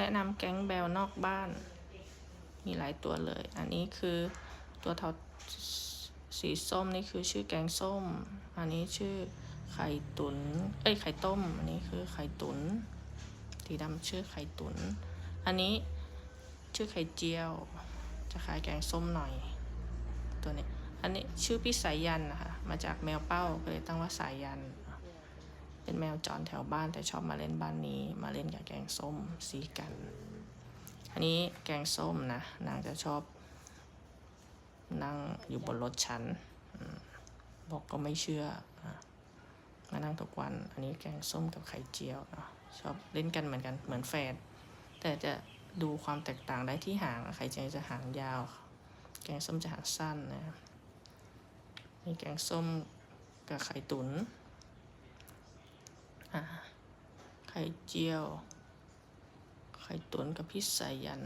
นะนำแก๊งแบลนอกบ้านมีหลายตัวเลยอันนี้คือตัวเทาสีส้มนี่คือชื่อแกงส้มอันนี้ชื่อไข่ตุ๋นไข่ต้มอันนี้คือไข่ตุ๋นสีดำชื่อไข่ตุ๋นอันนี้ชื่อไข่เจียวจะคล้ายแกงส้มหน่อยตัวนี้อันนี้ชื่อพี่สายยันนะคะมาจากแมวเป้าก็เลยตั้งว่าสายยันเป็นแมวจรแถวบ้านแต่ชอบมาเล่นบ้านนี้มาเล่นกับแกงส้มสีกันอันนี้แกงส้มนะนางจะชอบนั่งอยู่บนรถชั้นบอกก็ไม่เชื่อมานั่งทุกวันอันนี้แกงส้มกับไข่เจียวชอบเล่นกันเหมือนกันเหมือนแฝดแต่จะดูความแตกต่างได้ที่หางไข่เจียวจะหางยาวแกงส้มจะหางสั้นนะนี่แกงส้มกับไข่ตุ๋นไข่เจียวไข่ตุ๋นกับพี่สายัน